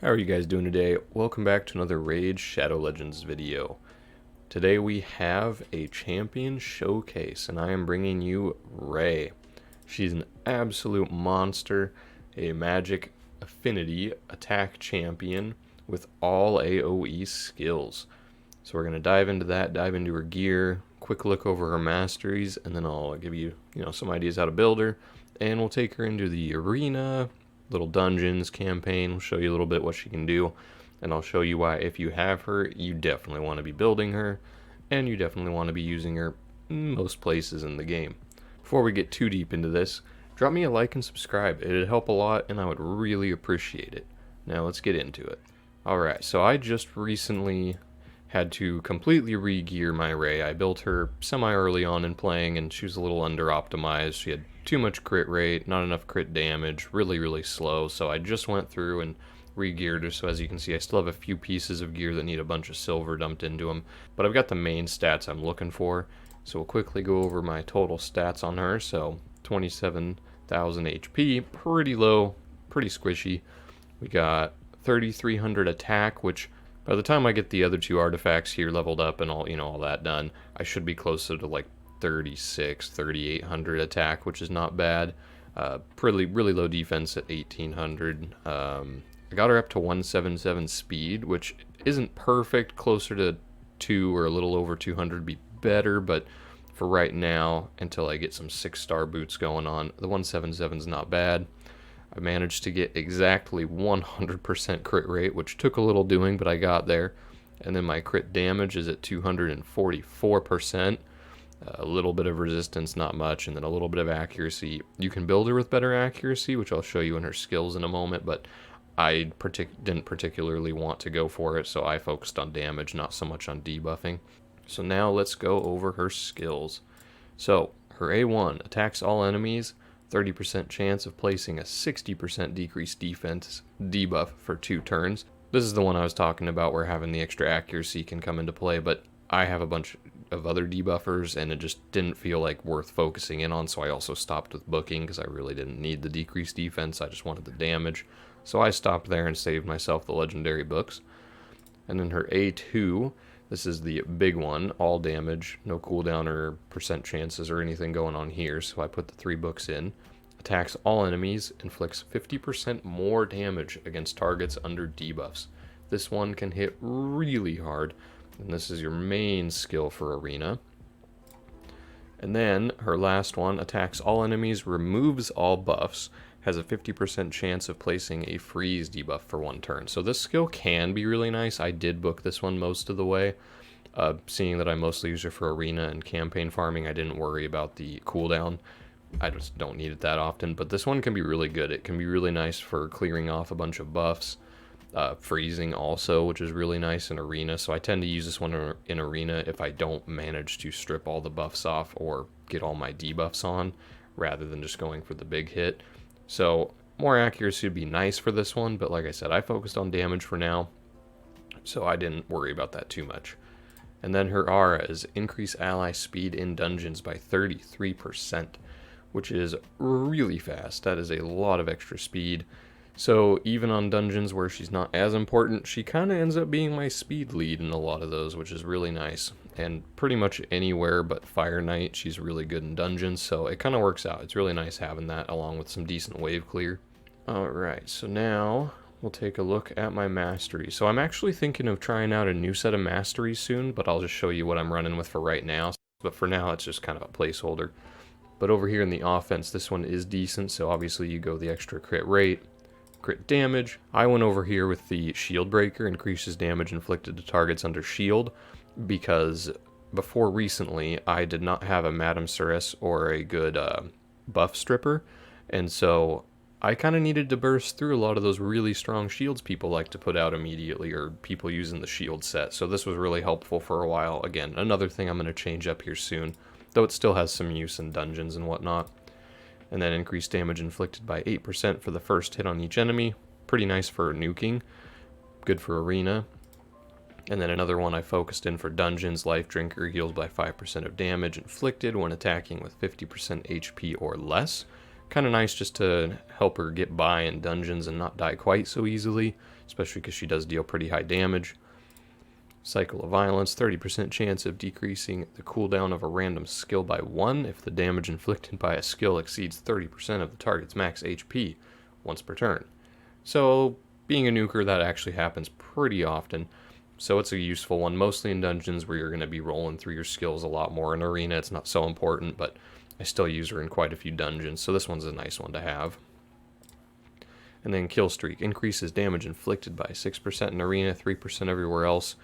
How are you guys doing today? Welcome back to another Rage Shadow Legends video. Today we have a champion showcase, and I am bringing you Rae. She's an absolute monster, a magic affinity attack champion with all AOE skills. So we're going to dive into that, dive into her gear, quick look over her masteries, and then I'll give you, some ideas how to build her, and we'll take her into the arena, little dungeons, campaign. We'll show you a little bit what she can do, and I'll show you why if you have her, you definitely want to be building her, and you definitely want to be using her in most places in the game. Before we get too deep into this, drop me a like and subscribe. It'd help a lot, and I would really appreciate it. Now let's get into it. Alright, so I just recently had to completely re-gear my Rae. I built her semi-early on in playing, and she was a little under-optimized. She had too much crit rate, not enough crit damage, really slow, so I just went through and re-geared her. So as you can see, I still have a few pieces of gear that need a bunch of silver dumped into them, but I've got the main stats I'm looking for. So we'll quickly go over my total stats on her. So 27,000 HP, pretty low, pretty squishy. We got 3,300 attack, which by the time I get the other two artifacts here leveled up and all that done, I should be closer to like 3,800 attack, which is not bad. Really low defense at 1,800. I got her up to 177 speed, which isn't perfect. Closer to 2 or a little over 200 would be better, but for right now, until I get some 6-star boots going on, the 177 is not bad. I managed to get exactly 100% crit rate, which took a little doing, but I got there. And then my crit damage is at 244%. A little bit of resistance, not much, and then a little bit of accuracy. You can build her with better accuracy, which I'll show you in her skills in a moment, but I didn't particularly want to go for it, so I focused on damage, not so much on debuffing. So now let's go over her skills. So her A1 attacks all enemies, 30% chance of placing a 60% decreased defense debuff for 2 turns. This is the one I was talking about where having the extra accuracy can come into play, but I have a bunch of other debuffers and it just didn't feel like worth focusing in on, so I also stopped with booking because I really didn't need the decreased defense. I just wanted the damage. So I stopped there and saved myself the legendary books. And then her A2, this is the big one, all damage, no cooldown or percent chances or anything going on here, so I put the 3 books in. Attacks all enemies, inflicts 50% more damage against targets under debuffs. This one can hit really hard, and this is your main skill for arena. And then her last one, attacks all enemies, removes all buffs, has a 50% chance of placing a freeze debuff for 1 turn. So this skill can be really nice. I did book this one most of the way. Seeing that I mostly use it for arena and campaign farming, I didn't worry about the cooldown. I just don't need it that often, but this one can be really good. It can be really nice for clearing off a bunch of buffs. Freezing also, which is really nice in arena, so I tend to use this one in arena if I don't manage to strip all the buffs off or get all my debuffs on, rather than just going for the big hit. So more accuracy would be nice for this one, but like I said, I focused on damage for now, so I didn't worry about that too much. And then her aura is increase ally speed in dungeons by 33%, which is really fast. That is a lot of extra speed. So even on dungeons where she's not as important, she kind of ends up being my speed lead in a lot of those, which is really nice. And pretty much anywhere but Fire Knight, she's really good in dungeons, so it kind of works out. It's really nice having that along with some decent wave clear. Alright, so now we'll take a look at my mastery. So I'm actually thinking of trying out a new set of masteries soon, but I'll just show you what I'm running with for right now. But for now, it's just kind of a placeholder. But over here in the offense, this one is decent, so obviously you go the extra crit rate, crit damage. I went over here with the shield breaker, increases damage inflicted to targets under shield, because before recently I did not have a Madame Ceres or a good buff stripper, and so I kind of needed to burst through a lot of those really strong shields people like to put out immediately, or people using the shield set, so this was really helpful for a while. Again, another thing I'm going to change up here soon, though it still has some use in dungeons and whatnot. And then increased damage inflicted by 8% for the first hit on each enemy. Pretty nice for nuking. Good for arena. And then another one I focused in for dungeons. Life Drinker heals by 5% of damage inflicted when attacking with 50% HP or less. Kind of nice just to help her get by in dungeons and not die quite so easily, especially because she does deal pretty high damage. Cycle of Violence, 30% chance of decreasing the cooldown of a random skill by 1 if the damage inflicted by a skill exceeds 30% of the target's max HP once per turn. So, being a nuker, that actually happens pretty often. So it's a useful one, mostly in dungeons where you're going to be rolling through your skills a lot more. In arena, it's not so important, but I still use her in quite a few dungeons, so this one's a nice one to have. And then Kill Streak, increases damage inflicted by 6% in arena, 3% everywhere else.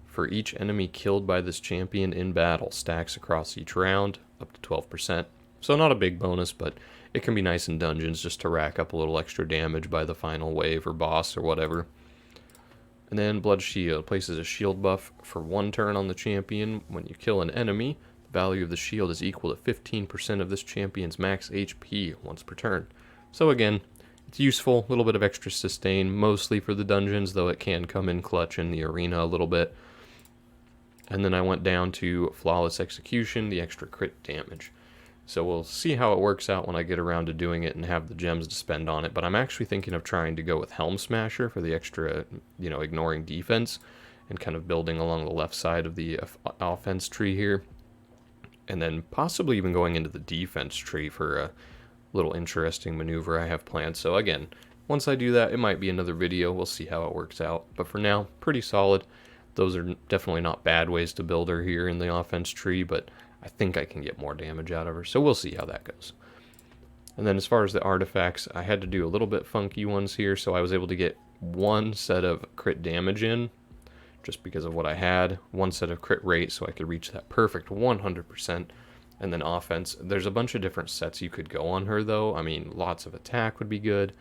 For each enemy killed by this champion in battle, stacks across each round, up to 12%. So not a big bonus, but it can be nice in dungeons just to rack up a little extra damage by the final wave or boss or whatever. And then Blood Shield, places a shield buff for 1 turn on the champion. When you kill an enemy, the value of the shield is equal to 15% of this champion's max HP once per turn. So again, it's useful, a little bit of extra sustain, mostly for the dungeons, though it can come in clutch in the arena a little bit. And then I went down to Flawless Execution, the extra crit damage. So we'll see how it works out when I get around to doing it and have the gems to spend on it. But I'm actually thinking of trying to go with Helm Smasher for the extra, ignoring defense and kind of building along the left side of the offense tree here. And then possibly even going into the defense tree for a little interesting maneuver I have planned. So again, once I do that, it might be another video. We'll see how it works out. But for now, pretty solid. Those are definitely not bad ways to build her here in the offense tree, but I think I can get more damage out of her, so we'll see how that goes. And then as far as the artifacts, I had to do a little bit funky ones here, so I was able to get 1 set of crit damage in, just because of what I had, 1 set of crit rate, so I could reach that perfect 100%, and then offense. There's a bunch of different sets you could go on her, though. I mean, lots of attack would be good.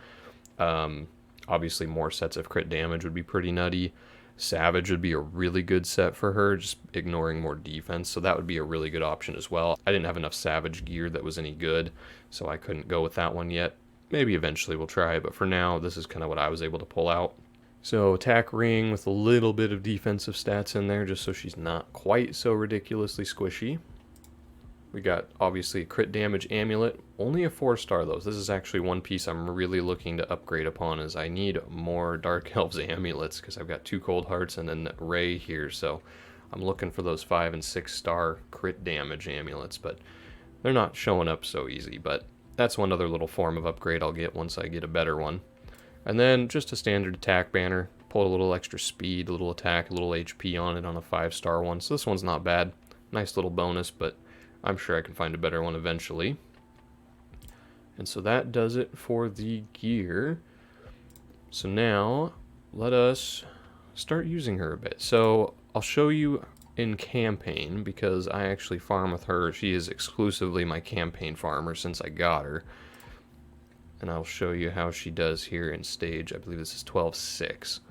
Obviously, more sets of crit damage would be pretty nutty. Savage would be a really good set for her, just ignoring more defense, so that would be a really good option as well. I didn't have enough Savage gear that was any good, so I couldn't go with that one yet. Maybe eventually we'll try, but for now, this is kind of what I was able to pull out. So attack ring with a little bit of defensive stats in there, just so she's not quite so ridiculously squishy. We got, obviously, a crit damage amulet. Only a 4-star, though. This is actually one piece I'm really looking to upgrade upon, is I need more Dark Elves amulets, because I've got 2 Cold Hearts and then Rae here, so I'm looking for those 5- and 6-star crit damage amulets, but they're not showing up so easy, but that's one other little form of upgrade I'll get once I get a better one. And then just a standard attack banner. Pulled a little extra speed, a little attack, a little HP on it on a 5-star one, so this one's not bad. Nice little bonus, but I'm sure I can find a better one eventually. And so that does it for the gear. So now, let us start using her a bit. So I'll show you in campaign, because I actually farm with her. She is exclusively my campaign farmer since I got her. And I'll show you how she does here in stage. I believe this is 12-6.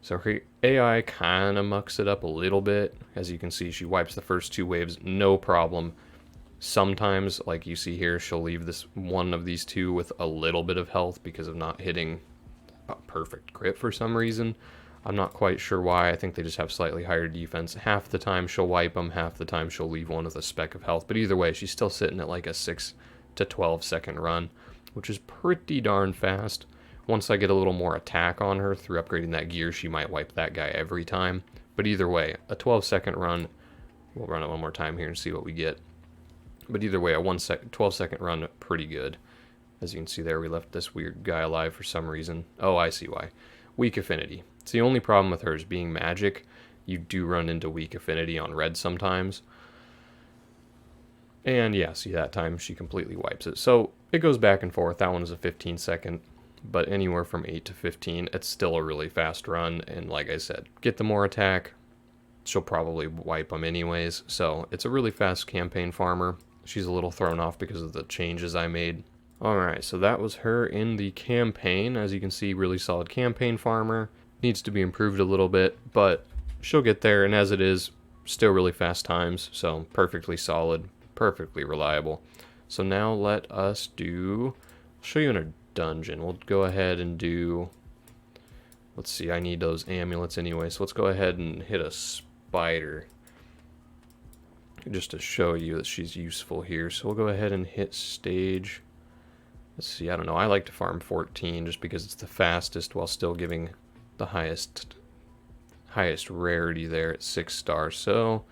So her AI kind of mucks it up a little bit. As you can see, she wipes the first 2 waves, no problem. Sometimes, like you see here, she'll leave this one of these 2 with a little bit of health because of not hitting a perfect crit for some reason. I'm not quite sure why. I think they just have slightly higher defense. Half the time she'll wipe them, half the time she'll leave one with a speck of health. But either way, she's still sitting at like a 6 to 12 second run, which is pretty darn fast. Once I get a little more attack on her through upgrading that gear, she might wipe that guy every time. But either way, a 12-second run, we'll run it one more time here and see what we get. But either way, a 12-second run, pretty good. As you can see there, we left this weird guy alive for some reason. Oh, I see why. Weak affinity. It's the only problem with her is being magic. You do run into weak affinity on red sometimes. And yeah, see, that time she completely wipes it. So it goes back and forth. That one is a 15-second. But anywhere from 8 to 15, it's still a really fast run. And like I said, get the more attack, she'll probably wipe them anyways. So it's a really fast campaign farmer. She's a little thrown off because of the changes I made. Alright, so that was her in the campaign. As you can see, really solid campaign farmer. Needs to be improved a little bit, but she'll get there. And as it is, still really fast times. So perfectly solid, perfectly reliable. So now let us I'll show you in a dungeon. We'll go ahead and do, let's see, I need those amulets anyway, so let's go ahead and hit a spider just to show you that she's useful here. So we'll go ahead and hit stage Let's see, I don't know. I like to farm 14 just because it's the fastest while still giving the highest rarity there at 6 stars. So,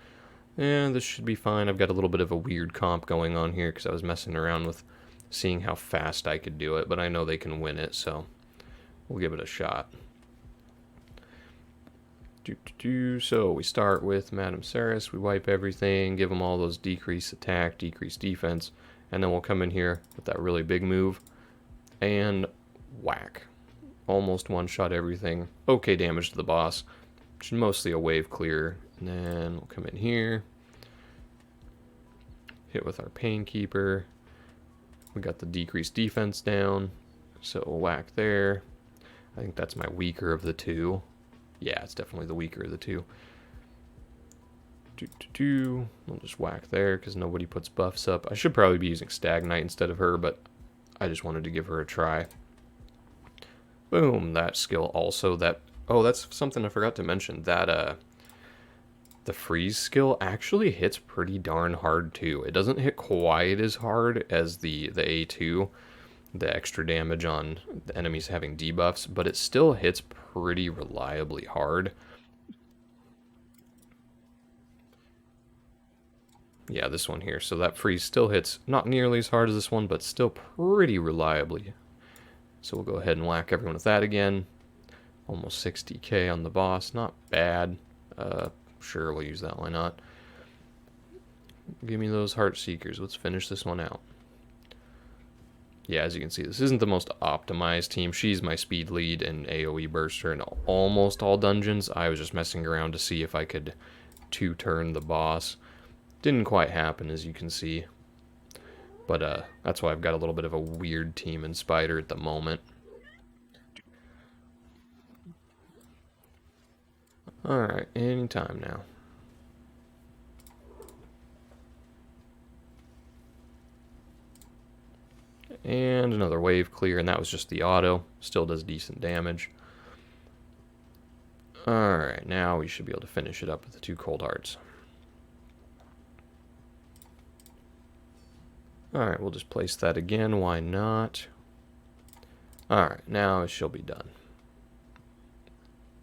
yeah, this should be fine. I've got a little bit of a weird comp going on here because I was messing around with seeing how fast I could do it, but I know they can win it, so we'll give it a shot. So we start with Madame Saris, we wipe everything, give them all those decrease attack, decrease defense, and then we'll come in here with that really big move, and whack. Almost one-shot everything. Okay damage to the boss, which is mostly a wave clear. And then we'll come in here, hit with our Painkeeper. We got the decreased defense down, so we'll whack there. I think that's my weaker of the two. Yeah, it's definitely the weaker of the two. We'll just whack there because nobody puts buffs up. I should probably be using Stagnite instead of her, but I just wanted to give her a try. Boom, that skill also, oh, that's something I forgot to mention. That, the freeze skill actually hits pretty darn hard too. It doesn't hit quite as hard as the A2, the extra damage on the enemies having debuffs, but it still hits pretty reliably hard. Yeah, this one here. So that freeze still hits not nearly as hard as this one, but still pretty reliably. So we'll go ahead and whack everyone with that again. Almost 60k on the boss. Not bad. Sure, we'll use that. Why not? Give me those Heart Seekers. Let's finish this one out. Yeah, as you can see, this isn't the most optimized team. She's my speed lead and AOE burster in almost all dungeons. I was just messing around to see if I could two-turn the boss. Didn't quite happen, as you can see. But that's why I've got a little bit of a weird team in Spider at the moment. Alright, anytime now. And another wave clear, and that was just the auto. Still does decent damage. Alright, now we should be able to finish it up with the 2 cold hearts. Alright, we'll just place that again, why not? Alright, now she'll be done.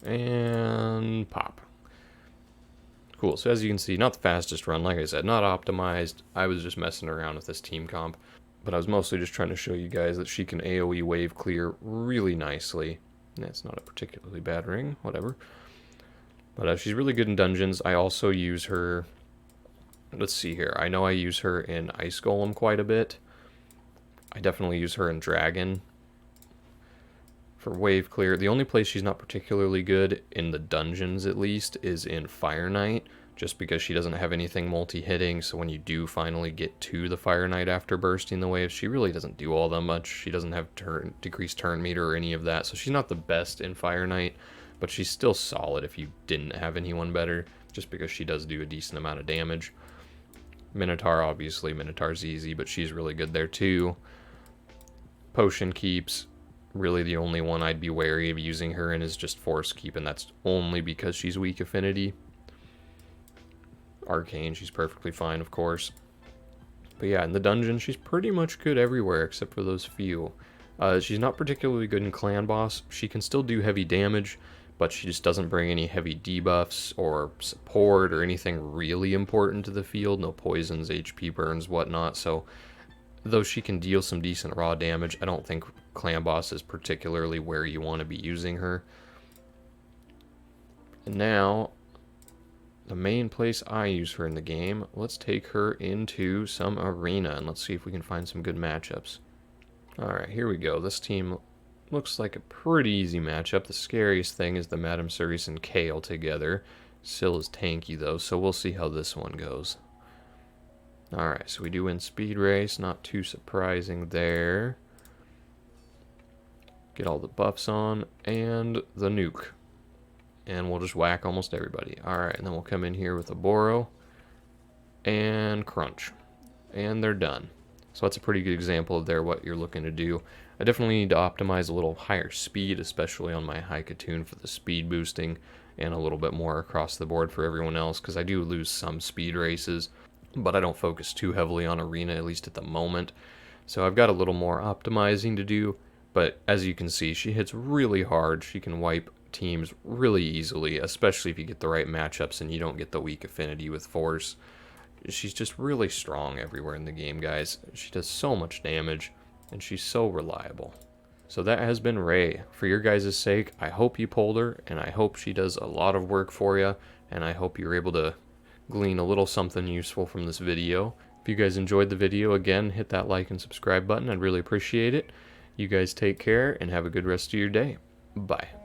And pop. Cool, so as you can see, not the fastest run, like I said, not optimized. I was just messing around with this team comp. But I was mostly just trying to show you guys that she can AoE wave clear really nicely. That's not a particularly bad ring, whatever. But she's really good in dungeons. I also use her... Let's see here. I know I use her in Ice Golem quite a bit. I definitely use her in Dragon. For wave clear, the only place she's not particularly good, in the dungeons at least, is in Fire Knight. Just because she doesn't have anything multi-hitting, so when you do finally get to the Fire Knight after bursting the waves, she really doesn't do all that much. She doesn't have decreased turn meter or any of that, so she's not the best in Fire Knight, but she's still solid if you didn't have anyone better, just because she does do a decent amount of damage. Minotaur, obviously, Minotaur's easy, but she's really good there too. Potion Keeps, really the only one I'd be wary of using her in is just Force Keep, and that's only because she's weak affinity. Arcane, she's perfectly fine, of course. But yeah, in the dungeon, she's pretty much good everywhere except for those few. She's not particularly good in Clan Boss. She can still do heavy damage, but she just doesn't bring any heavy debuffs or support or anything really important to the field. No poisons, HP burns, whatnot. So, though she can deal some decent raw damage, I don't think Clan Boss is particularly where you want to be using her. And now, the main place I use her in the game, let's take her into some arena and let's see if we can find some good matchups. Alright, here we go. This team looks like a pretty easy matchup. The scariest thing is the Madame Cerise and Kale together. Syl is tanky though, so we'll see how this one goes. Alright, so we do win Speed Race, not too surprising there. Get all the buffs on, and the nuke. And we'll just whack almost everybody. Alright, and then we'll come in here with a Boro and Crunch. And they're done. So that's a pretty good example of what you're looking to do. I definitely need to optimize a little higher speed, especially on my high Katoon for the speed boosting, and a little bit more across the board for everyone else, because I do lose some speed races, but I don't focus too heavily on arena, at least at the moment. So I've got a little more optimizing to do, but as you can see, she hits really hard. She can wipe teams really easily, especially if you get the right matchups and you don't get the weak affinity with force. She's just really strong everywhere in the game, guys. She does so much damage, and she's so reliable. So that has been Rae. For your guys' sake, I hope you pulled her, and I hope she does a lot of work for you, and I hope you're able to glean a little something useful from this video. If you guys enjoyed the video, again, hit that like and subscribe button. I'd really appreciate it. You guys take care, and have a good rest of your day. Bye.